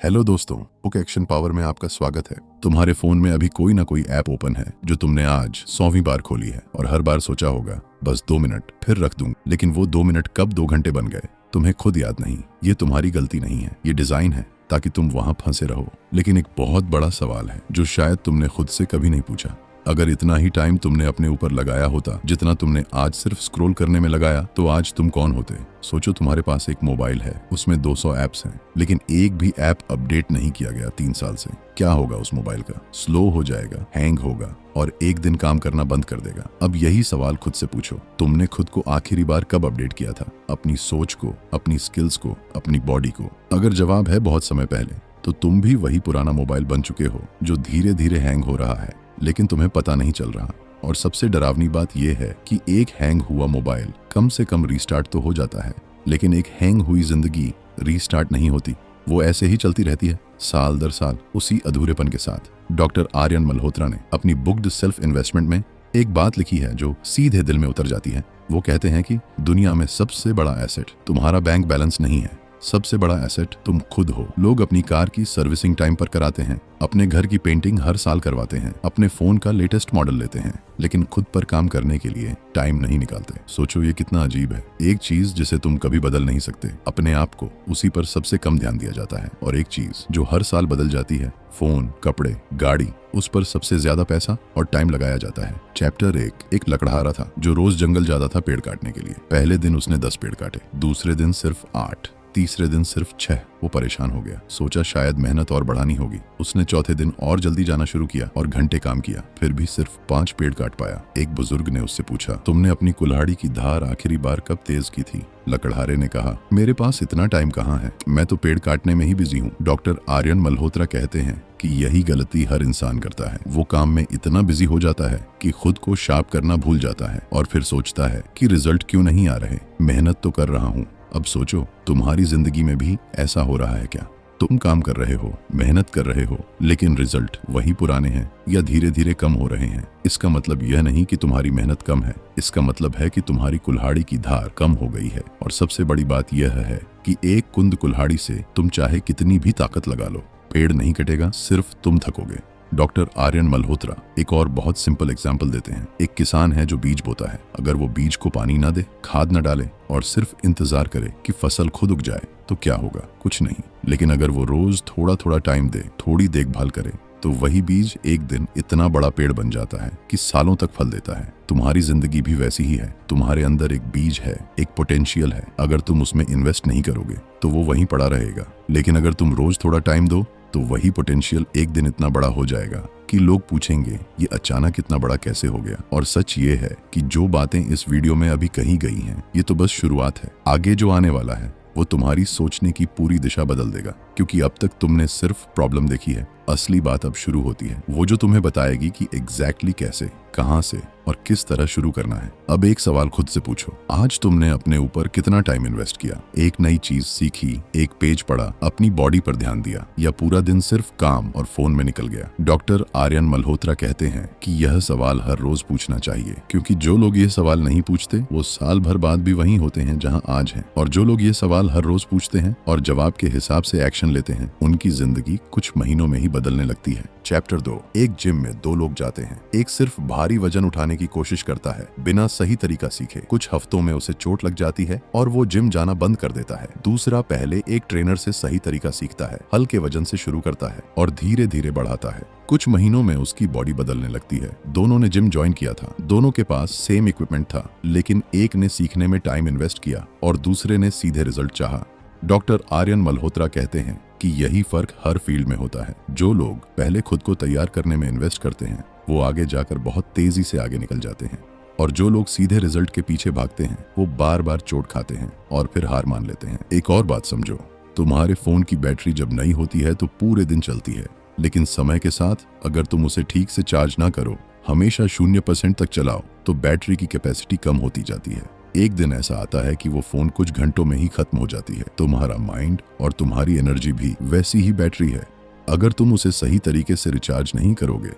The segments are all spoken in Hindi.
हेलो दोस्तों, बुक एक्शन पावर में आपका स्वागत है। तुम्हारे फोन में अभी कोई ना कोई ऐप ओपन है जो तुमने आज 100वीं बार खोली है और हर बार सोचा होगा बस 2 मिनट फिर रख दूं, लेकिन वो 2 मिनट कब 2 घंटे बन गए तुम्हें खुद याद नहीं। ये तुम्हारी गलती नहीं है, ये डिजाइन है ताकि तुम वहां फंसे रहो। लेकिन एक बहुत बड़ा सवाल है जो शायद तुमने खुद से कभी नहीं पूछा। अगर इतना ही टाइम तुमने अपने ऊपर लगाया होता जितना तुमने आज सिर्फ स्क्रॉल करने में लगाया, तो आज तुम कौन होते। सोचो, तुम्हारे पास एक मोबाइल है, उसमें 200 ऐप्स हैं, लेकिन एक भी ऐप अपडेट नहीं किया गया 3 साल से। क्या होगा उस मोबाइल का? स्लो हो जाएगा, हैंग होगा और एक दिन काम करना बंद कर देगा। अब यही सवाल खुद से पूछो, तुमने खुद को आखिरी बार कब अपडेट किया था? अपनी सोच को, अपनी स्किल्स को, अपनी बॉडी को? अगर जवाब है बहुत समय पहले, तो तुम भी वही पुराना मोबाइल बन चुके हो जो धीरे धीरे हैंग हो रहा है, लेकिन तुम्हें पता नहीं चल रहा। और सबसे डरावनी बात यह है कि एक हैंग हुआ मोबाइल कम से कम रीस्टार्ट तो हो जाता है, लेकिन एक हैंग हुई जिंदगी रीस्टार्ट नहीं होती। वो ऐसे ही चलती रहती है, साल दर साल, उसी अधूरेपन के साथ। डॉक्टर आर्यन मल्होत्रा ने अपनी बुक द सेल्फ इन्वेस्टमेंट में एक बात लिखी है जो सीधे दिल में उतर जाती है। वो कहते हैं कि दुनिया में सबसे बड़ा एसेट तुम्हारा बैंक बैलेंस नहीं है, सबसे बड़ा एसेट तुम खुद हो। लोग अपनी कार की सर्विसिंग टाइम पर कराते हैं, अपने घर की पेंटिंग हर साल करवाते हैं, अपने फोन का लेटेस्ट मॉडल लेते हैं, लेकिन खुद पर काम करने के लिए टाइम नहीं निकालते। सोचो, ये कितना अजीब है। एक चीज जिसे तुम कभी बदल नहीं सकते, अपने आप को, उसी पर सबसे कम ध्यान दिया जाता है। और एक चीज जो हर साल बदल जाती है, फोन, कपड़े, गाड़ी, उस पर सबसे ज्यादा पैसा और टाइम लगाया जाता है। चैप्टर 1 एक लकड़हारा था जो रोज जंगल जाता था पेड़ काटने के लिए। पहले दिन उसने 10 पेड़ काटे, दूसरे दिन सिर्फ 8, तीसरे दिन सिर्फ 6। वो परेशान हो गया, सोचा शायद मेहनत और बढ़ानी होगी। उसने चौथे दिन और जल्दी जाना शुरू किया और घंटे काम किया, फिर भी सिर्फ 5 पेड़ काट पाया। एक बुजुर्ग ने उससे पूछा, तुमने अपनी कुल्हाड़ी की धार आखिरी बार कब तेज की थी? लकड़हारे ने कहा, मेरे पास इतना टाइम कहाँ है, मैं तो पेड़ काटने में ही बिजी हूँ। डॉक्टर आर्यन मल्होत्रा कहते हैं कि यही गलती हर इंसान करता है। वो काम में इतना बिजी हो जाता है कि खुद को शार्प करना भूल जाता है और फिर सोचता है कि रिजल्ट क्यों नहीं आ रहे। मेहनत तो कर रहा हूँ। अब सोचो, तुम्हारी जिंदगी में भी ऐसा हो रहा है क्या? तुम काम कर रहे हो, मेहनत कर रहे हो, लेकिन रिजल्ट वही पुराने हैं या धीरे धीरे कम हो रहे हैं। इसका मतलब यह नहीं कि तुम्हारी मेहनत कम है, इसका मतलब है कि तुम्हारी कुल्हाड़ी की धार कम हो गई है। और सबसे बड़ी बात यह है कि एक कुंद कुल्हाड़ी से तुम चाहे कितनी भी ताकत लगा लो, पेड़ नहीं कटेगा, सिर्फ तुम थकोगे। डॉक्टर आर्यन मल्होत्रा एक और बहुत सिंपल एग्जाम्पल देते हैं। एक किसान है जो बीज बोता है। अगर वो बीज को पानी ना दे, खाद न डाले और सिर्फ इंतजार करे कि फसल खुद उग जाए, तो क्या होगा? कुछ नहीं। लेकिन अगर वो रोज थोड़ा थोड़ा टाइम दे, थोड़ी देखभाल करे, तो वही बीज एक दिन इतना बड़ा पेड़ बन जाता है कि सालों तक फल देता है। तुम्हारी जिंदगी भी वैसी ही है। तुम्हारे अंदर एक बीज है, एक पोटेंशियल है। अगर तुम उसमें इन्वेस्ट नहीं करोगे तो वो वहीं पड़ा रहेगा, लेकिन अगर तुम रोज थोड़ा टाइम दो तो वही पोटेंशियल एक दिन इतना बड़ा हो जाएगा कि लोग पूछेंगे ये अचानक इतना बड़ा कैसे हो गया। और सच ये है कि जो बातें इस वीडियो में अभी कही गई हैं, ये तो बस शुरुआत है। आगे जो आने वाला है वो तुम्हारी सोचने की पूरी दिशा बदल देगा, क्योंकि अब तक तुमने सिर्फ प्रॉब्लम देखी है। असली बात अब शुरू होती है, वो जो तुम्हें बताएगी कि एग्जैक्टली कैसे, कहां से और किस तरह शुरू करना है। अब एक सवाल खुद से पूछो, आज तुमने अपने ऊपर कितना टाइम इन्वेस्ट किया? एक नई चीज सीखी, एक पेज पढ़ा, अपनी बॉडी पर ध्यान दिया, या पूरा दिन सिर्फ काम और फोन में निकल गया? डॉक्टर आर्यन मल्होत्रा कहते हैं कि यह सवाल हर रोज पूछना चाहिए, क्योंकि जो लोग ये सवाल नहीं पूछते वो साल भर बाद भी वहीं होते हैं जहां आज हैं। और जो लोग ये सवाल हर रोज पूछते हैं और जवाब के हिसाब से एक्शन लेते हैं, उनकी जिंदगी कुछ महीनों में ही बदलने लगती है। चैप्टर 2 एक जिम में 2 लोग जाते हैं। एक सिर्फ भारी वजन उठाने की कोशिश करता है बिना सही तरीका सीखे। कुछ हफ्तों में उसे चोट लग जाती है और वो जिम जाना बंद कर देता है। दूसरा पहले एक ट्रेनर से सही तरीका सीखता है, हल्के वजन से शुरू करता है और धीरे धीरे बढ़ाता है। कुछ महीनों में उसकी बॉडी बदलने लगती है। दोनों ने जिम ज्वाइन किया था, दोनों के पास सेम इक्विपमेंट था, लेकिन एक ने सीखने में टाइम इन्वेस्ट किया और दूसरे ने सीधे रिजल्ट चाहा। डॉक्टर आर्यन मल्होत्रा कहते हैं कि यही फर्क हर फील्ड में होता है। जो लोग पहले खुद को तैयार करने में इन्वेस्ट करते हैं, वो आगे जाकर बहुत तेजी से आगे निकल जाते हैं। और जो लोग सीधे रिजल्ट के पीछे भागते हैं, वो बार बार चोट खाते हैं और फिर हार मान लेते हैं। एक और बात समझो, तुम्हारे फोन की बैटरी जब नई होती है तो पूरे दिन चलती है, लेकिन समय के साथ अगर तुम उसे ठीक से चार्ज ना करो, हमेशा 0% तक चलाओ, तो बैटरी की कैपेसिटी कम होती जाती है। एक दिन ऐसा आता है कि वो फोन कुछ घंटों में ही खत्म हो जाती है। तुम्हारा माइंड और तुम्हारी एनर्जी भी वैसी ही बैटरी है। अगर तुम उसे सही तरीके से रिचार्ज नहीं करोगे,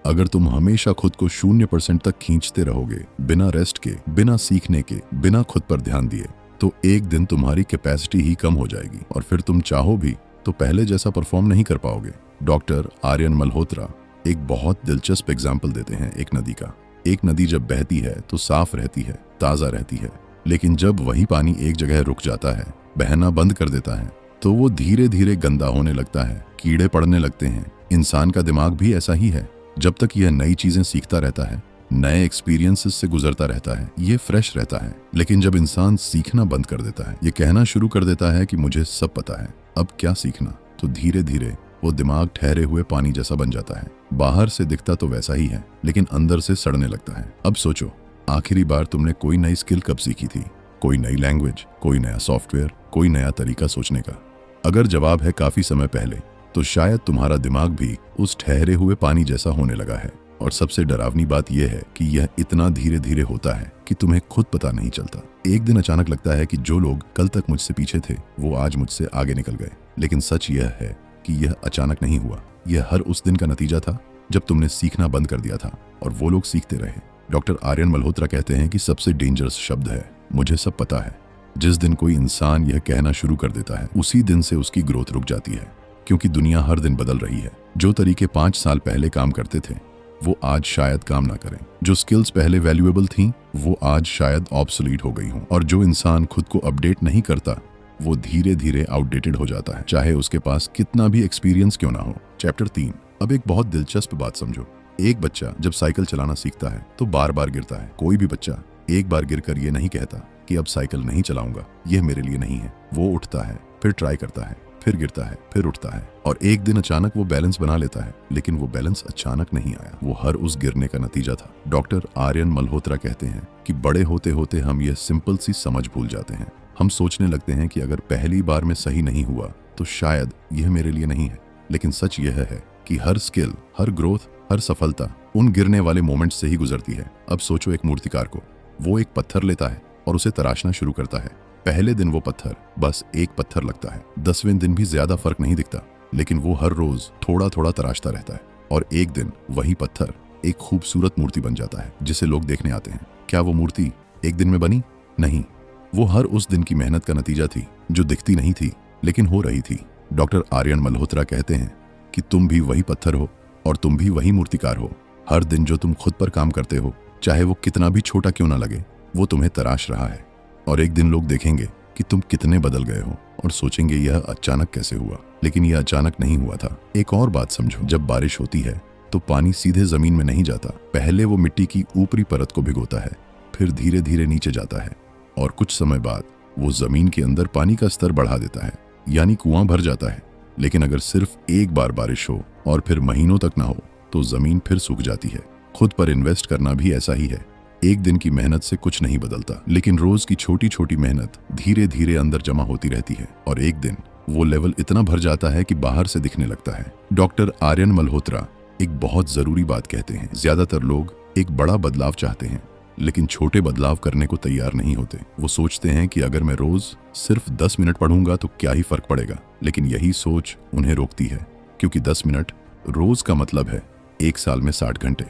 अगर तुम हमेशा खुद को 0% तक खींचते रहोगे, बिना रेस्ट के, बिना सीखने के, बिना खुद पर ध्यान दिए, तो एक दिन तुम्हारी कैपेसिटी ही कम हो जाएगी और फिर तुम चाहो भी तो पहले जैसा परफॉर्म नहीं कर पाओगे। डॉक्टर आर्यन मल्होत्रा एक बहुत दिलचस्प एग्जाम्पल देते हैं एक नदी का। एक नदी जब बहती है तो साफ रहती है, ताज़ा रहती है, लेकिन जब वही पानी एक जगह रुक जाता है, बहना बंद कर देता है, तो वो धीरे धीरे गंदा होने लगता है, कीड़े पड़ने लगते हैं। इंसान का दिमाग भी ऐसा ही है। जब तक यह नई चीजें सीखता रहता है, नए एक्सपीरियंसेस से गुजरता रहता है, ये फ्रेश रहता है। लेकिन जब इंसान सीखना बंद कर देता है, ये कहना शुरू कर देता है कि मुझे सब पता है, अब क्या सीखना, तो धीरे धीरे वो दिमाग ठहरे हुए पानी जैसा बन जाता है। बाहर से दिखता तो वैसा ही है, लेकिन अंदर से सड़ने लगता है। अब सोचो, आखिरी बार तुमने कोई नई स्किल कब सीखी थी? कोई नई लैंग्वेज, कोई नया सॉफ्टवेयर, कोई नया तरीका सोचने का? अगर जवाब है काफी समय पहले, तो शायद तुम्हारा दिमाग भी उस ठहरे हुए पानी जैसा होने लगा है। और सबसे डरावनी बात यह है कि यह इतना धीरे धीरे होता है कि तुम्हें खुद पता नहीं चलता। एक दिन अचानक लगता है कि जो लोग कल तक मुझसे पीछे थे, वो आज मुझसे आगे निकल गए। लेकिन सच यह है कि यह अचानक नहीं हुआ। यह हर उस दिन का नतीजा था जब तुमने सीखना बंद कर दिया था, और वो लोग सीखते रहे। डॉक्टर आर्यन मल्होत्रा कहते हैं कि सबसे डेंजरस शब्द है मुझे सब पता है। जिस दिन कोई इंसान यह कहना शुरू कर देता है, उसी दिन से उसकी ग्रोथ रुक जाती है, क्योंकि दुनिया हर दिन बदल रही है। जो तरीके 5 साल पहले काम करते थे, वो आज शायद काम ना करें। जो स्किल्स पहले वैल्यूएबल थीं, वो आज शायद ऑब्सोलीट हो गई हों। और जो इंसान खुद को अपडेट नहीं करता, वो धीरे धीरे आउटडेटेड हो जाता है, चाहे उसके पास कितना भी एक्सपीरियंस क्यों ना हो। चैप्टर 3। अब एक बहुत दिलचस्प बात समझो। एक बच्चा जब साइकिल चलाना सीखता है तो बार बार गिरता है। कोई भी बच्चा एक बार गिरकर ये नहीं कहता कि अब साइकिल नहीं चलाऊंगा, यह मेरे लिए नहीं है। वो उठता है, फिर ट्राई करता है, फिर गिरता है, फिर उठता है, और एक दिन अचानक वो बैलेंस बना लेता है। लेकिन वो बैलेंस अचानक नहीं आया, वो हर उस गिरने का नतीजा था। डॉक्टर आर्यन मल्होत्रा कहते हैं कि बड़े होते होते हम यह सिंपल सी समझ भूल जाते हैं। हम सोचने लगते हैं कि अगर पहली बार में सही नहीं हुआ तो शायद यह मेरे लिए नहीं है। लेकिन सच यह है कि हर स्किल, हर ग्रोथ, हर सफलता उन गिरने वाले मोमेंट्स से ही गुजरती है। अब सोचो एक मूर्तिकार को। वो एक पत्थर लेता है और उसे तराशना शुरू करता है। पहले दिन वो पत्थर बस एक पत्थर लगता है, 10वें दिन भी ज्यादा फर्क नहीं दिखता, लेकिन वो हर रोज थोड़ा थोड़ा तराशता रहता है, और एक दिन वही पत्थर एक खूबसूरत मूर्ति बन जाता है जिसे लोग देखने आते हैं। क्या वो मूर्ति एक दिन में बनी? नहीं, वो हर उस दिन की मेहनत का नतीजा थी, जो दिखती नहीं थी लेकिन हो रही थी। डॉक्टर आर्यन मल्होत्रा कहते हैं कि तुम भी वही पत्थर हो और तुम भी वही मूर्तिकार हो। हर दिन जो तुम खुद पर काम करते हो, चाहे वो कितना भी छोटा क्यों ना लगे, वो तुम्हें तराश रहा है। और एक दिन लोग देखेंगे कि तुम कितने बदल गए हो और सोचेंगे यह अचानक कैसे हुआ। लेकिन यह अचानक नहीं हुआ था। एक और बात समझो, जब बारिश होती है तो पानी सीधे जमीन में नहीं जाता। पहले वो मिट्टी की ऊपरी परत को भिगोता है, फिर धीरे धीरे नीचे जाता है, और कुछ समय बाद वो जमीन के अंदर पानी का स्तर बढ़ा देता है, यानी कुआं भर जाता है। लेकिन अगर सिर्फ एक बार बारिश हो और फिर महीनों तक ना हो, तो जमीन फिर सूख जाती है। खुद पर इन्वेस्ट करना भी ऐसा ही है। एक दिन की मेहनत से कुछ नहीं बदलता, लेकिन रोज की छोटी छोटी मेहनत धीरे धीरे अंदर जमा होती रहती है, और एक दिन वो लेवल इतना भर जाता है कि बाहर से दिखने लगता है। डॉक्टर आर्यन मल्होत्रा एक बहुत जरूरी बात कहते हैं। ज्यादातर लोग एक बड़ा बदलाव चाहते हैं, लेकिन छोटे बदलाव करने को तैयार नहीं होते। वो सोचते हैं कि अगर मैं रोज सिर्फ 10 मिनट पढ़ूंगा तो क्या ही फर्क पड़ेगा। लेकिन यही सोच उन्हें रोकती है, क्योंकि 10 मिनट रोज का मतलब है 1 साल में 60 घंटे,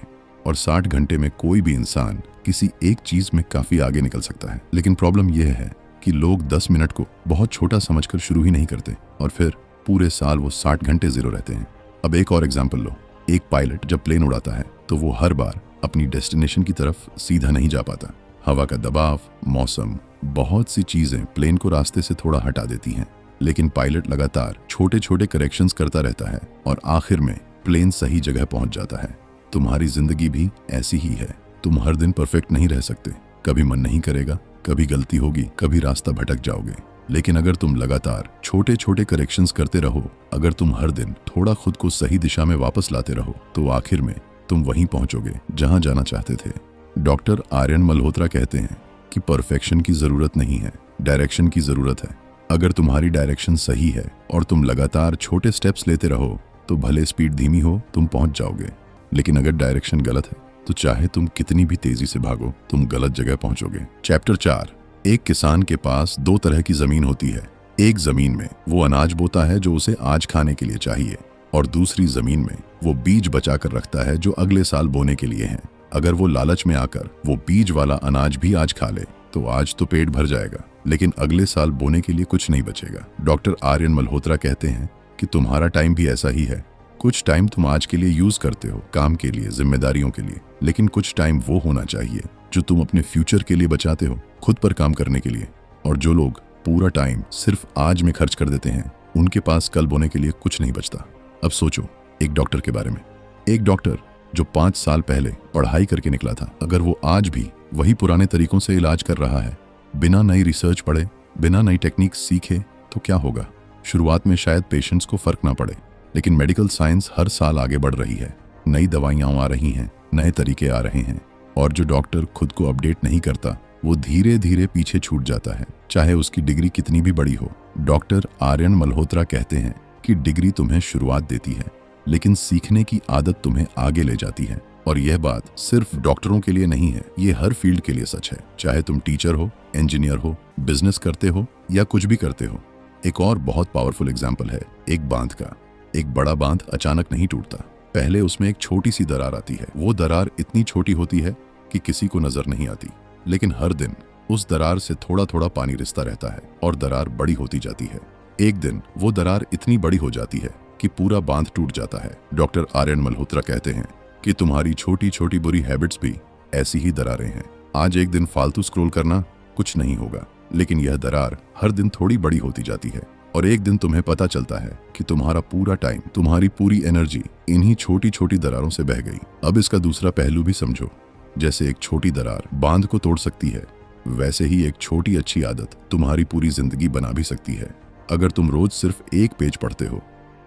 और 60 घंटे में कोई भी इंसान किसी एक चीज में काफी आगे निकल सकता है। लेकिन प्रॉब्लम यह है कि लोग 10 मिनट को बहुत छोटा समझकर शुरू ही नहीं करते, और फिर पूरे साल वो 60 घंटे जीरो रहते हैं। अब एक और एग्जाम्पल लो। एक पायलट जब प्लेन उड़ाता है तो वो हर बार अपनी डेस्टिनेशन की तरफ सीधा नहीं जा पाता। हवा का दबाव, मौसम, बहुत सी चीजें प्लेन को रास्ते से थोड़ा हटा देती हैं। लेकिन पायलट लगातार छोटे छोटे करेक्शंस करता रहता है, और आखिर में प्लेन सही जगह पहुंच जाता है। तुम्हारी जिंदगी भी ऐसी ही है। तुम हर दिन परफेक्ट नहीं रह सकते। कभी मन नहीं करेगा, कभी गलती होगी, कभी रास्ता भटक जाओगे। लेकिन अगर तुम लगातार छोटे छोटे करेक्शंस करते रहो, अगर तुम हर दिन थोड़ा खुद को सही दिशा में वापस लाते रहो, तो आखिर में तुम वहीं पहुंचोगे जहां जाना चाहते थे। डॉक्टर आर्यन मल्होत्रा कहते हैं कि परफेक्शन की जरूरत नहीं है, डायरेक्शन की जरूरत है। अगर तुम्हारी डायरेक्शन सही है और तुम लगातार छोटे स्टेप्स लेते रहो, तो भले स्पीड धीमी हो, तुम पहुंच जाओगे। लेकिन अगर डायरेक्शन गलत है, तो चाहे तुम कितनी भी तेजी से भागो, तुम गलत जगह पहुंचोगे। चैप्टर 4। एक किसान के पास 2 तरह की जमीन होती है। एक जमीन में वो अनाज बोता है जो उसे आज खाने के लिए चाहिए, और दूसरी जमीन में वो बीज बचा कर रखता है जो अगले साल बोने के लिए है। अगर वो लालच में आकर वो बीज वाला अनाज भी आज खा ले, तो आज तो पेट भर जाएगा, लेकिन अगले साल बोने के लिए कुछ नहीं बचेगा। डॉक्टर आर्यन मल्होत्रा कहते हैं कि तुम्हारा टाइम भी ऐसा ही है। कुछ टाइम तुम आज के लिए यूज करते हो, काम के लिए, जिम्मेदारियों के लिए, लेकिन कुछ टाइम वो होना चाहिए जो तुम अपने फ्यूचर के लिए बचाते हो, खुद पर काम करने के लिए। और जो लोग पूरा टाइम सिर्फ आज में खर्च कर देते हैं, उनके पास कल बोने के लिए कुछ नहीं बचता। अब सोचो एक डॉक्टर के बारे में। एक डॉक्टर जो 5 साल पहले पढ़ाई करके निकला था, अगर वो आज भी वही पुराने तरीकों से इलाज कर रहा है, बिना नई रिसर्च पढ़े, बिना नई टेक्निक सीखे, तो क्या होगा? शुरुआत में शायद पेशेंट्स को फर्क ना पड़े, लेकिन मेडिकल साइंस हर साल आगे बढ़ रही है, नई दवाइयां आ रही हैं, नए तरीके आ रहे हैं, और जो डॉक्टर खुद को अपडेट नहीं करता, वो धीरे धीरे पीछे छूट जाता है, चाहे उसकी डिग्री कितनी भी बड़ी हो। डॉक्टर आर्यन मल्होत्रा कहते हैं कि डिग्री तुम्हें शुरुआत देती है, लेकिन सीखने की आदत तुम्हें आगे ले जाती है। और यह बात सिर्फ डॉक्टरों के लिए नहीं है, ये हर फील्ड के लिए सच है, चाहे तुम टीचर हो, इंजीनियर हो, बिजनेस करते हो या कुछ भी करते हो। एक और बहुत पावरफुल एग्जाम्पल है एक बांध का। एक बड़ा बांध अचानक नहीं टूटता, पहले उसमें एक छोटी सी दरार आती है। वो दरार इतनी छोटी होती है कि किसी को नजर नहीं आती, लेकिन हर दिन उस दरार से थोड़ा थोड़ा पानी रिसता रहता है और दरार बड़ी होती जाती है। एक दिन वो दरार इतनी बड़ी हो जाती है कि पूरा बांध टूट जाता है। डॉक्टर आर्यन मल्होत्रा कहते हैं कि तुम्हारी छोटी छोटी बुरी हैबिट्स भी ऐसी ही दरारें हैं। आज एक दिन फालतू स्क्रॉल करना कुछ नहीं होगा, लेकिन यह दरार हर दिन थोड़ी बड़ी होती जाती है, और एक दिन तुम्हें पता चलता है कि तुम्हारा पूरा टाइम, तुम्हारी पूरी एनर्जी इन्हीं छोटी छोटी दरारों से बह गई। अब इसका दूसरा पहलू भी समझो। जैसे एक छोटी दरार बांध को तोड़ सकती है, वैसे ही एक छोटी अच्छी आदत तुम्हारी पूरी जिंदगी बना भी सकती है। अगर तुम रोज सिर्फ एक पेज पढ़ते हो,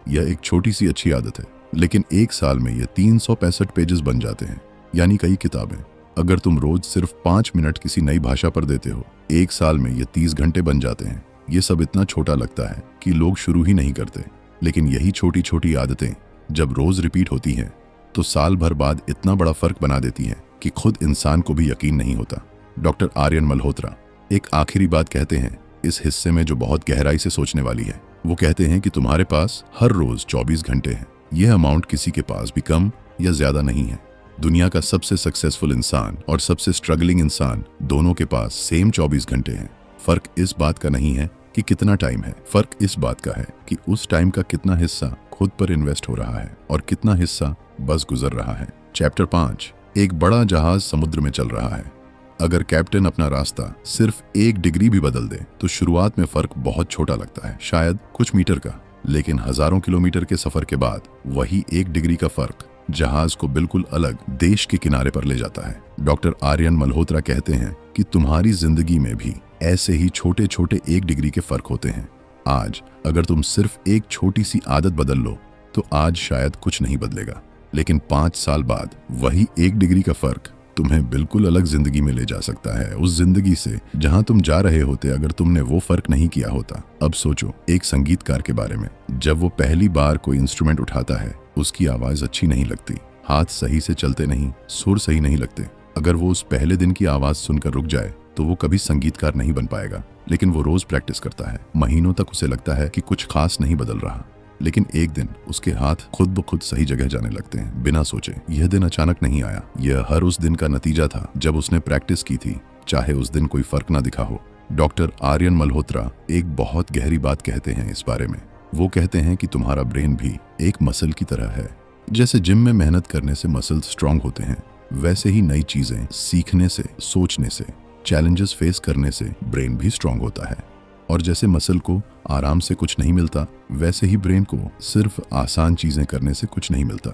यह एक छोटी सी अच्छी आदत है, लेकिन एक साल में ये 365 पेजेस बन जाते हैं, यानी कई किताबें। अगर तुम रोज सिर्फ 5 मिनट किसी नई भाषा पर देते हो, एक साल में ये 30 घंटे बन जाते हैं। ये सब इतना छोटा लगता है कि लोग शुरू ही नहीं करते, लेकिन यही छोटी छोटी आदतें जब रोज रिपीट होती हैं, तो साल भर बाद इतना बड़ा फर्क बना देती हैं कि खुद इंसान को भी यकीन नहीं होता। डॉक्टर आर्यन मल्होत्रा एक आखिरी बात कहते हैं इस हिस्से में, जो बहुत गहराई से सोचने वाली है। वो कहते हैं कि तुम्हारे पास हर रोज 24 घंटे हैं। यह अमाउंट किसी के पास भी कम या ज्यादा नहीं है। दुनिया का सबसे सक्सेसफुल इंसान और सबसे स्ट्रगलिंग इंसान, दोनों के पास सेम 24 घंटे हैं। फर्क इस बात का नहीं है कि कितना टाइम है, फर्क इस बात का है कि उस टाइम का कितना हिस्सा खुद पर इन्वेस्ट हो रहा है और कितना हिस्सा बस गुजर रहा है। चैप्टर 5। एक बड़ा जहाज समुद्र में चल रहा है। अगर कैप्टन अपना रास्ता सिर्फ 1 डिग्री भी बदल दे, तो शुरुआत में फर्क बहुत छोटा लगता है, शायद कुछ मीटर का, लेकिन हजारों किलोमीटर के सफर के बाद वही 1 डिग्री का फर्क जहाज को बिल्कुल अलग देश के किनारे पर ले जाता है। डॉक्टर आर्यन मल्होत्रा कहते हैं कि तुम्हारी जिंदगी में भी ऐसे ही छोटे छोटे 1 डिग्री के फर्क होते हैं। आज अगर तुम सिर्फ एक छोटी सी आदत बदल लो, तो आज शायद कुछ नहीं बदलेगा, लेकिन 5 साल बाद वही 1 डिग्री का फर्क तुम्हें बिल्कुल अलग जिंदगी में ले जा सकता है, उस जिंदगी से जहां तुम जा रहे होते अगर तुमने वो फर्क नहीं किया होता। अब सोचो एक संगीतकार के बारे में। जब वो पहली बार कोई इंस्ट्रूमेंट उठाता है, उसकी आवाज अच्छी नहीं लगती, हाथ सही से चलते नहीं, सुर सही नहीं लगते। अगर वो उस पहले दिन की आवाज सुनकर रुक जाए, तो वो कभी संगीतकार नहीं बन पाएगा। लेकिन वो रोज प्रैक्टिस करता है, महीनों तक उसे लगता है कि कुछ खास नहीं बदल रहा, लेकिन एक दिन उसके हाथ खुद ब खुद सही जगह जाने लगते हैं, बिना सोचे। यह दिन अचानक नहीं आया, यह हर उस दिन का नतीजा था जब उसने प्रैक्टिस की थी, चाहे उस दिन कोई फर्क ना दिखा हो। डॉक्टर आर्यन मल्होत्रा एक बहुत गहरी बात कहते हैं इस बारे में। वो कहते हैं कि तुम्हारा ब्रेन भी एक मसल की तरह है। जैसे जिम में मेहनत करने से मसल स्ट्रांग होते हैं, वैसे ही नई चीजें सीखने से, सोचने से, चैलेंजेस फेस करने से ब्रेन भी स्ट्रांग होता है। और जैसे मसल को आराम से कुछ नहीं मिलता, वैसे ही ब्रेन को सिर्फ आसान चीजें करने से कुछ नहीं मिलता।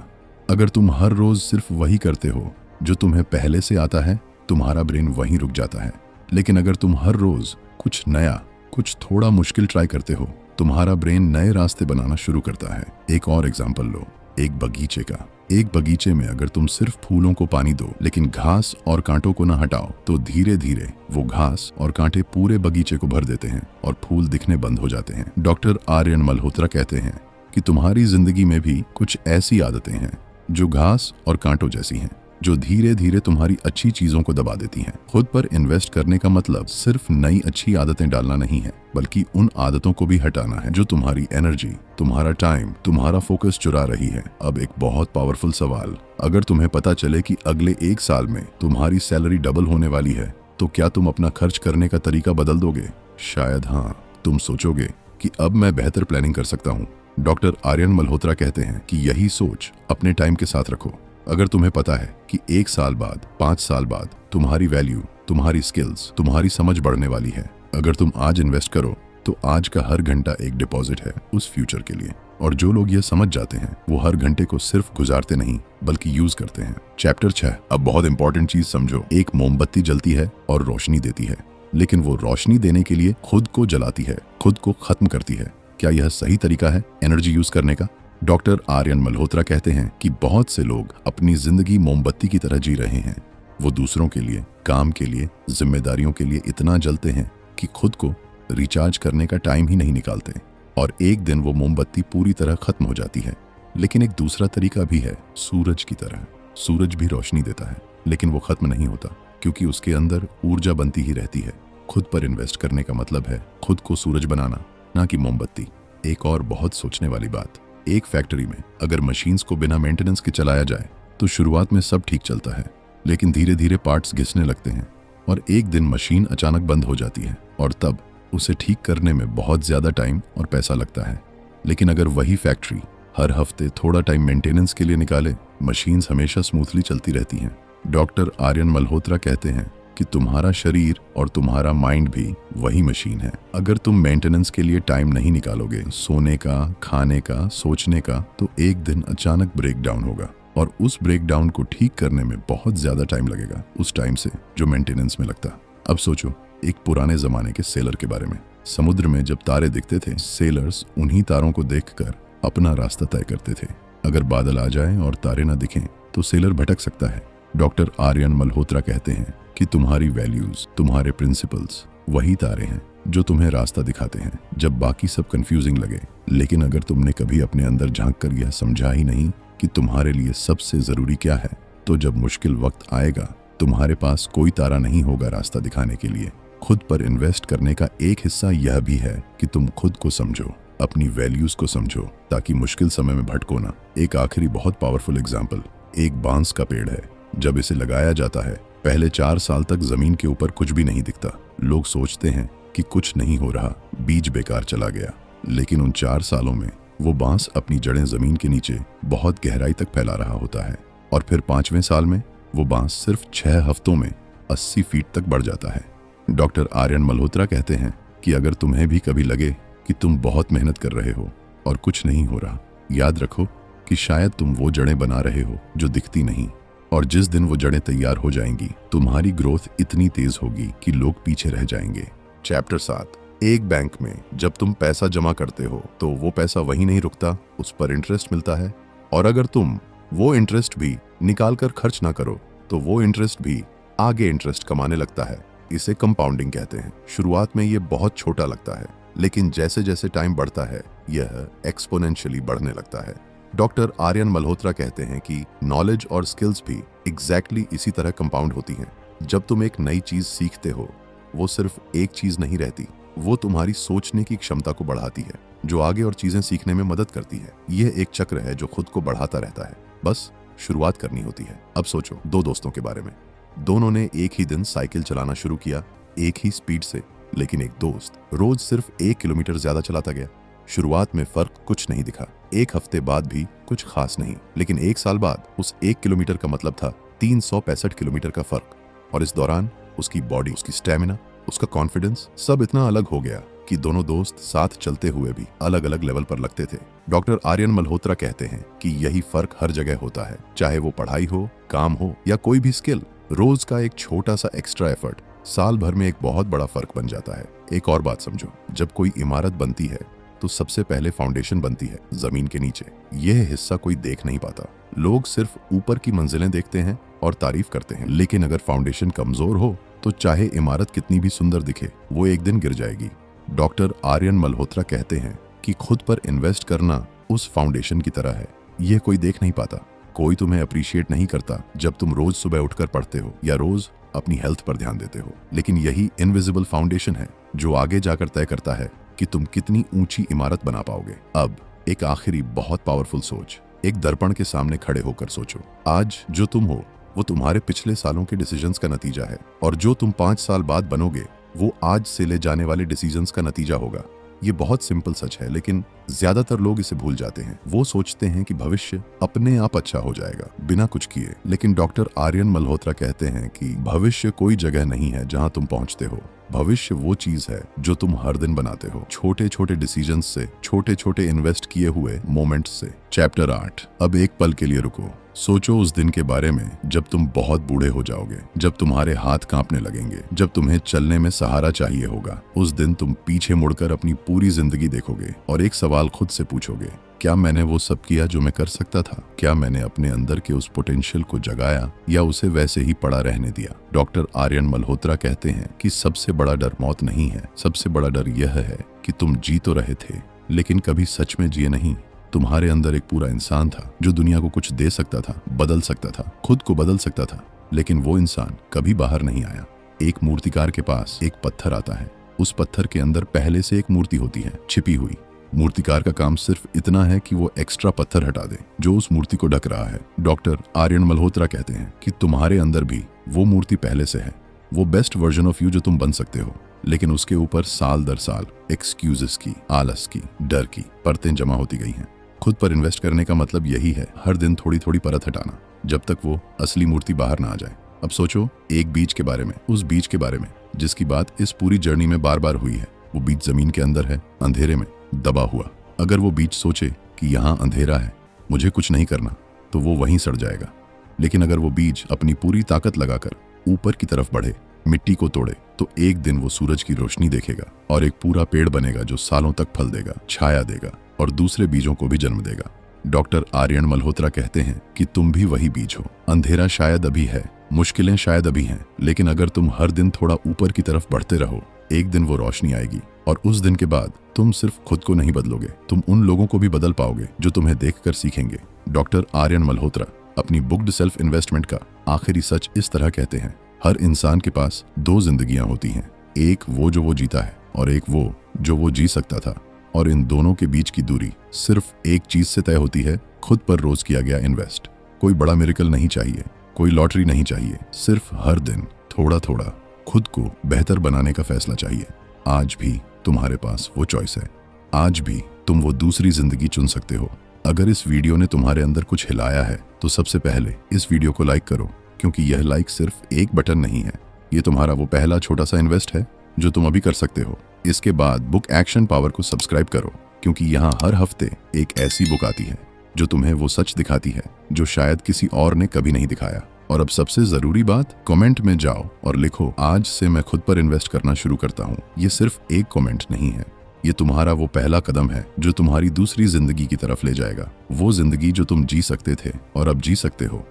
अगर तुम हर रोज सिर्फ वही करते हो जो तुम्हें पहले से आता है, तुम्हारा ब्रेन वहीं रुक जाता है। लेकिन अगर तुम हर रोज कुछ नया, कुछ थोड़ा मुश्किल ट्राई करते हो, तुम्हारा ब्रेन नए रास्ते बनाना शुरू करता है। एक और एग्जाम्पल लो, एक बगीचे का। एक बगीचे में अगर तुम सिर्फ फूलों को पानी दो, लेकिन घास और कांटों को ना हटाओ, तो धीरे धीरे वो घास और कांटे पूरे बगीचे को भर देते हैं और फूल दिखने बंद हो जाते हैं। डॉक्टर आर्यन मल्होत्रा कहते हैं कि तुम्हारी जिंदगी में भी कुछ ऐसी आदतें हैं जो घास और कांटों जैसी हैं, जो धीरे धीरे तुम्हारी अच्छी चीजों को दबा देती हैं। खुद पर इन्वेस्ट करने का मतलब सिर्फ नई अच्छी आदतें डालना नहीं है, बल्कि उन आदतों को भी हटाना है जो तुम्हारी एनर्जी, तुम्हारा टाइम, तुम्हारा फोकस चुरा रही है। अब एक बहुत पावरफुल सवाल, अगर तुम्हें पता चले कि अगले 1 साल में तुम्हारी सैलरी डबल होने वाली है, तो क्या तुम अपना खर्च करने का तरीका बदल दोगे? शायद हाँ। तुम सोचोगे कि अब मैं बेहतर प्लानिंग कर सकता हूँ, डॉक्टर आर्यन मल्होत्रा कहते हैं कि यही सोच अपने टाइम के साथ रखो। अगर तुम्हें पता है कि 1 साल बाद, 5 साल बाद तुम्हारी वैल्यू, तुम्हारी स्किल्स, तुम्हारी समझ बढ़ने वाली है, अगर तुम आज इन्वेस्ट करो तो आज का हर घंटा एक डिपॉजिट है उस फ्यूचर के लिए। और जो लोग ये समझ जाते हैं वो हर घंटे को सिर्फ गुजारते नहीं बल्कि यूज करते हैं। चैप्टर 6। अब बहुत इंपॉर्टेंट चीज समझो। एक मोमबत्ती जलती है और रोशनी देती है, लेकिन वो रोशनी देने के लिए खुद को जलाती है, खुद को खत्म करती है। क्या यह सही तरीका है एनर्जी यूज करने का? डॉक्टर आर्यन मल्होत्रा कहते हैं कि बहुत से लोग अपनी जिंदगी मोमबत्ती की तरह जी रहे हैं। वो दूसरों के लिए, काम के लिए, जिम्मेदारियों के लिए इतना जलते हैं कि खुद को रिचार्ज करने का टाइम ही नहीं निकालते, और एक दिन वो मोमबत्ती पूरी तरह खत्म हो जाती है। लेकिन एक दूसरा तरीका भी है, सूरज की तरह। सूरज भी रोशनी देता है, लेकिन वो खत्म नहीं होता, क्योंकि उसके अंदर ऊर्जा बनती ही रहती है। खुद पर इन्वेस्ट करने का मतलब है खुद को सूरज बनाना, ना कि मोमबत्ती। एक और बहुत सोचने वाली बात, एक फैक्ट्री में अगर मशीन्स को बिना मेंटेनेंस के चलाया जाए तो शुरुआत में सब ठीक चलता है, लेकिन धीरे धीरे पार्ट्स घिसने लगते हैं और एक दिन मशीन अचानक बंद हो जाती है, और तब उसे ठीक करने में बहुत ज्यादा टाइम और पैसा लगता है। लेकिन अगर वही फैक्ट्री हर हफ्ते थोड़ा टाइम मेंटेनेंस के लिए निकाले, मशीन्स हमेशा स्मूथली चलती रहती हैं। डॉक्टर आर्यन मल्होत्रा कहते हैं कि तुम्हारा शरीर और तुम्हारा माइंड भी वही मशीन है। अगर तुम मेंटेनेंस के लिए टाइम नहीं निकालोगे, सोने का, खाने का, सोचने का, तो एक दिन अचानक ब्रेक डाउन होगा, और उस ब्रेक डाउन को ठीक करने में बहुत ज्यादा टाइम लगेगा उस टाइम से जो मेंटेनेंस में लगता। अब सोचो एक पुराने जमाने के सेलर के बारे में। समुद्र में जब तारे दिखते थे, सेलर्स उन्हीं तारों को देखकर अपना रास्ता तय करते थे। अगर बादल आ जाएं और तारे न दिखें तो सेलर भटक सकता है। डॉक्टर आर्यन मल्होत्रा कहते हैं कि तुम्हारी वैल्यूज, तुम्हारे प्रिंसिपल्स वही तारे हैं जो तुम्हें रास्ता दिखाते हैं जब बाकी सब कंफ्यूजिंग लगे। लेकिन अगर तुमने कभी अपने अंदर झांक कर यह समझा ही नहीं कि तुम्हारे लिए सबसे जरूरी क्या है, तो जब मुश्किल वक्त आएगा तुम्हारे पास कोई तारा नहीं होगा रास्ता दिखाने के लिए। खुद पर इन्वेस्ट करने का एक हिस्सा यह भी है कि तुम खुद को समझो, अपनी वैल्यूज को समझो, ताकि मुश्किल समय में भटको ना। एक आखिरी बहुत पावरफुल एग्जाम्पल, एक बांस का पेड़ है। जब इसे लगाया जाता है, पहले 4 साल तक जमीन के ऊपर कुछ भी नहीं दिखता। लोग सोचते हैं कि कुछ नहीं हो रहा, बीज बेकार चला गया। लेकिन उन 4 सालों में वो बांस अपनी जड़ें जमीन के नीचे बहुत गहराई तक फैला रहा होता है, और फिर 5वें साल में वो बांस सिर्फ 6 हफ्तों में 80 फीट तक बढ़ जाता है। डॉक्टर आर्यन मल्होत्रा कहते हैं कि अगर तुम्हें भी कभी लगे कि तुम बहुत मेहनत कर रहे हो और कुछ नहीं हो रहा, याद रखो कि शायद तुम वो जड़ें बना रहे हो जो दिखती नहीं, और जिस दिन वो जड़ें तैयार हो जाएंगी, तुम्हारी ग्रोथ इतनी तेज होगी कि लोग पीछे रह जाएंगे। चैप्टर 7। एक बैंक में जब तुम पैसा जमा करते हो तो वो पैसा वहीं नहीं रुकता, उस पर इंटरेस्ट मिलता है। और अगर तुम वो इंटरेस्ट भी निकाल कर खर्च ना करो तो वो इंटरेस्ट भी आगे इंटरेस्ट कमाने लगता है। इसे कंपाउंडिंग कहते हैं। शुरुआत में ये बहुत छोटा लगता है, लेकिन जैसे जैसे टाइम बढ़ता है यह एक्सपोनेंशियली बढ़ने लगता है। डॉक्टर आर्यन मल्होत्रा कहते हैं कि नॉलेज और स्किल्स भी एग्जैक्टली इसी तरह कंपाउंड होती हैं। जब तुम एक नई चीज सीखते हो, वो सिर्फ एक चीज नहीं रहती, वो तुम्हारी सोचने की क्षमता को बढ़ाती है, जो आगे और चीजें सीखने में मदद करती है। यह एक चक्र है जो खुद को बढ़ाता रहता है, बस शुरुआत करनी होती है। अब सोचो 2 दोस्तों के बारे में। दोनों ने एक ही दिन साइकिल चलाना शुरू किया, एक ही स्पीड से, लेकिन एक दोस्त रोज सिर्फ 1 किलोमीटर ज्यादा चलाता गया। शुरुआत में फर्क कुछ नहीं दिखा, 1 हफ्ते बाद भी कुछ खास नहीं, लेकिन 1 साल बाद उस 1 किलोमीटर का मतलब था 365 किलोमीटर का फर्क। और इस दौरान उसकी बॉडी, उसकी स्टेमिना, उसका कॉन्फिडेंस सब इतना अलग हो गया कि दोनों दोस्त साथ चलते हुए भी अलग अलग लेवल पर लगते थे। डॉक्टर आर्यन मल्होत्रा कहते हैं कि यही फर्क हर जगह होता है, चाहे वो पढ़ाई हो, काम हो या कोई भी स्किल। रोज का एक छोटा सा एक्स्ट्रा एफर्ट साल भर में एक बहुत बड़ा फर्क बन जाता है। एक और बात समझो, जब कोई इमारत बनती है तो सबसे पहले फाउंडेशन बनती है जमीन के नीचे। यह हिस्सा कोई देख नहीं पाता, लोग सिर्फ ऊपर की मंजिलें देखते हैं और तारीफ करते हैं। लेकिन अगर फाउंडेशन कमजोर हो तो चाहे इमारत कितनी भी सुंदर दिखे, वो एक दिन गिर जाएगी। डॉक्टर आर्यन मल्होत्रा कहते हैं कि खुद पर इन्वेस्ट करना उस फाउंडेशन की तरह है। यह कोई देख नहीं पाता, कोई तुम्हें अप्रिशिएट नहीं करता जब तुम रोज सुबह उठकर पढ़ते हो या रोज अपनी हेल्थ पर ध्यान देते हो। लेकिन यही इनविजिबल फाउंडेशन है जो आगे जाकर तय करता है कि तुम कितनी ऊंची इमारत बना पाओगे। अब एक आखिरी बहुत पावरफुल सोच, एक दर्पण के सामने खड़े होकर सोचो, आज जो तुम हो वो तुम्हारे पिछले सालों के डिसीजंस का नतीजा है, और जो तुम 5 साल बाद बनोगे वो आज से ले जाने वाले डिसीजंस का नतीजा होगा। ये बहुत सिंपल सच है, लेकिन ज्यादातर लोग इसे भूल जाते हैं। वो सोचते हैं कि भविष्य अपने आप अच्छा हो जाएगा बिना कुछ किए, लेकिन डॉक्टर आर्यन मल्होत्रा कहते हैं कि भविष्य कोई जगह नहीं है जहां तुम पहुंचते हो। भविष्य वो चीज है जो तुम हर दिन बनाते हो, छोटे छोटे डिसीजंस से, छोटे छोटे इन्वेस्ट किए हुए मोमेंट्स से। चैप्टर 8। अब एक पल के लिए रुको। सोचो उस दिन के बारे में जब तुम बहुत बूढ़े हो जाओगे, जब तुम्हारे हाथ कांपने लगेंगे, जब तुम्हें चलने में सहारा चाहिए होगा। उस दिन तुम पीछे मुड़कर अपनी पूरी जिंदगी देखोगे और एक सवाल खुद से पूछोगे, क्या मैंने वो सब किया जो मैं कर सकता था? क्या मैंने अपने अंदर के उस पोटेंशियल को जगाया या उसे वैसे ही पड़ा रहने दिया? डॉक्टर आर्यन मल्होत्रा कहते हैं कि सबसे बड़ा डर मौत नहीं है, सबसे बड़ा डर यह है कि तुम जी तो रहे थे लेकिन कभी सच में जिए नहीं। तुम्हारे अंदर एक पूरा इंसान था जो दुनिया को कुछ दे सकता था, बदल सकता था, खुद को बदल सकता था, लेकिन वो इंसान कभी बाहर नहीं आया। एक मूर्तिकार के पास एक पत्थर आता है। उस पत्थर के अंदर पहले से एक मूर्ति होती है, छिपी हुई। मूर्तिकार का काम सिर्फ इतना है कि वो एक्स्ट्रा पत्थर हटा दे जो उस मूर्ति को ढक रहा है। डॉक्टर आर्यन मल्होत्रा कहते हैं कि तुम्हारे अंदर भी वो मूर्ति पहले से है, वो बेस्ट वर्जन ऑफ यू जो तुम बन सकते हो, लेकिन उसके ऊपर साल दर साल एक्सक्यूजेस की, आलस की, डर की परतें जमा होती गई हैं। खुद पर इन्वेस्ट करने का मतलब यही है, हर दिन थोड़ी थोड़ी परत हटाना जब तक वो असली मूर्ति बाहर ना आ जाए। अब सोचो एक बीज के बारे में, उस बीज के बारे में जिसकी बात इस पूरी जर्नी में बार बार हुई है। वो बीज जमीन के अंदर है, अंधेरे में दबा हुआ। अगर वो बीज सोचे कि यहाँ अंधेरा है, मुझे कुछ नहीं करना, तो वो वहीं सड़ जाएगा। लेकिन अगर वो बीज अपनी पूरी ताकत लगाकर ऊपर की तरफ बढ़े, मिट्टी को तोड़े, तो एक दिन वो सूरज की रोशनी देखेगा और एक पूरा पेड़ बनेगा जो सालों तक फल देगा, छाया देगा और दूसरे बीजों को भी जन्म देगा। डॉक्टर आर्यन मल्होत्रा कहते हैं कि तुम भी वही बीज हो। अंधेरा शायद अभी है, मुश्किलें शायद अभी हैं, लेकिन अगर तुम हर दिन थोड़ा ऊपर की तरफ बढ़ते रहो, एक दिन वो रोशनी आएगी और उस दिन के बाद तुम सिर्फ खुद को नहीं बदलोगे, तुम उन लोगों को भी बदल पाओगे जो तुम्हें देखकर सीखेंगे। डॉक्टर आर्यन मल्होत्रा अपनी बुक्ड सेल्फ इन्वेस्टमेंट का आखिरी सच इस तरह कहते हैं, हर इंसान के पास दो जिंदगियां होती हैं, एक वो जो वो जीता है और एक वो जो वो जी सकता था, और इन दोनों के बीच की दूरी सिर्फ एक चीज से तय होती है, खुद पर रोज किया गया इन्वेस्ट। कोई बड़ा मिरेकल नहीं चाहिए, कोई लॉटरी नहीं चाहिए, सिर्फ हर दिन थोड़ा थोड़ा खुद को बेहतर बनाने का फैसला चाहिए। आज भी तुम्हारे पास वो चॉइस है, आज भी तुम वो दूसरी जिंदगी चुन सकते हो। अगर इस वीडियो ने तुम्हारे अंदर कुछ हिलाया है तो सबसे पहले इस वीडियो को लाइक करो, क्योंकि यह लाइक सिर्फ एक बटन नहीं है, ये तुम्हारा वो पहला छोटा सा इन्वेस्ट है जो तुम अभी कर सकते हो। इसके बाद बुक एक्शन पावर को सब्सक्राइब करो, क्योंकि यहाँ हर हफ्ते एक ऐसी बुक आती है जो तुम्हें वो सच दिखाती है जो शायद किसी और ने कभी नहीं दिखाया। और अब सबसे जरूरी बात, कमेंट में जाओ और लिखो, आज से मैं खुद पर इन्वेस्ट करना शुरू करता हूँ। ये सिर्फ एक कमेंट नहीं है, ये तुम्हारा वो पहला कदम है जो तुम्हारी दूसरी जिंदगी की तरफ ले जाएगा, वो जिंदगी जो तुम जी सकते थे और अब जी सकते हो।